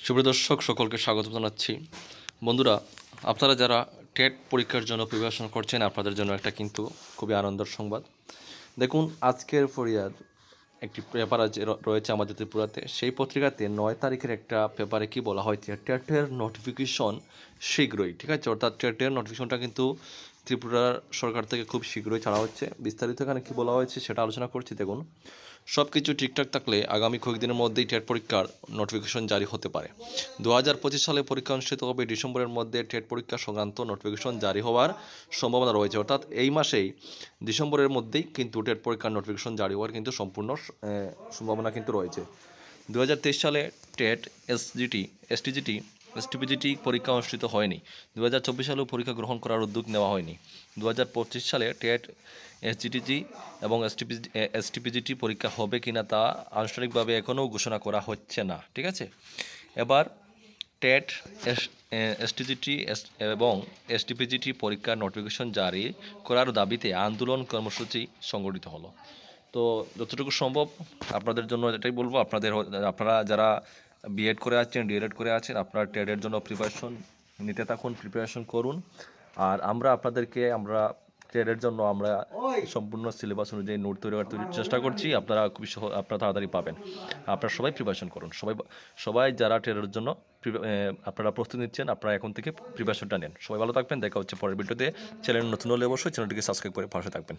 সুপ্রিয় দর্শক সকলকে স্বাগত জানাচ্ছি। বন্ধুরা, আপনারা যারা টেট পরীক্ষার জন্য প্রিপারেশন করছেন, আপনাদের জন্য একটা কিন্তু খুবই আনন্দের সংবাদ। দেখুন, আজকের ফরিয়াদ একটি পেপার রয়েছে আমাদের ত্রিপুরাতে। সেই পত্রিকাতে 9 তারিখের একটা পেপারে কি বলা হয়েছে, টেটের নোটিফিকেশন শীঘ্রই, ঠিক আছে? অর্থাৎ টেটের নোটিফিকেশনটা কিন্তু ত্রিপুরার সরকার থেকে খুব শীঘ্রই ছাড়া হচ্ছে। বিস্তারিত এখানে কী বলা হয়েছে সেটা আলোচনা করছি। দেখুন, সব কিছু ঠিকঠাক থাকলে আগামী কয়েকদিনের মধ্যেই টেট পরীক্ষার নোটিফিকেশন জারি হতে পারে। 2025 সালে পরীক্ষা অনুষ্ঠিত হবে। ডিসেম্বরের মধ্যে টেট পরীক্ষা সংক্রান্ত নোটিফিকেশন জারি হওয়ার সম্ভাবনা রয়েছে। অর্থাৎ এই মাসেই ডিসেম্বরের মধ্যেই কিন্তু টেট পরীক্ষার নোটিফিকেশন জারি হওয়ার কিন্তু সম্পূর্ণ সম্ভাবনা কিন্তু রয়েছে। 2023 সালে টেট এসটিপিজিটি পরীক্ষা অনুষ্ঠিত হয়নি। 2024 সালেও পরীক্ষা গ্রহণ করার উদ্যোগ নেওয়া হয়নি। 2025 সালে টেট এসজিটিজি এবং এসটিপিজিটি পরীক্ষা হবে কিনা তা আনুষ্ঠানিকভাবে এখনও ঘোষণা করা হচ্ছে না, ঠিক আছে? এবার টেট এসটিজিটি এবং এসটিপিজিটি পরীক্ষার নোটিফিকেশন জারি করার দাবিতে আন্দোলন কর্মসূচি সংগঠিত হলো। তো যতটুকু সম্ভব আপনাদের জন্য এটাই বলবো, আপনারা যারা বিএড করে আছেন, ডিএলএড করে আছেন, আপনারা টেটের জন্য প্রিপারেশন নিতে থাকুন, প্রিপারেশন করুন। আর আমরা টেটের জন্য আমরা সম্পূর্ণ সিলেবাস অনুযায়ী নোট তৈরি করার চেষ্টা করছি। আপনারা আপনারা তাড়াতাড়ি পাবেন। আপনারা সবাই প্রিপারেশন করুন। সবাই যারা টেটের জন্য আপনারা প্রস্তুতি নিচ্ছেন, আপনারা এখন থেকে প্রিপারেশনটা নেন। সবাই ভালো থাকবেন। দেখা হচ্ছে পরের ভিডিওতে। চ্যানেল নতুন হলে অবশ্যই চ্যানেলটিকে সাবস্ক্রাইব করে পাশে থাকবেন।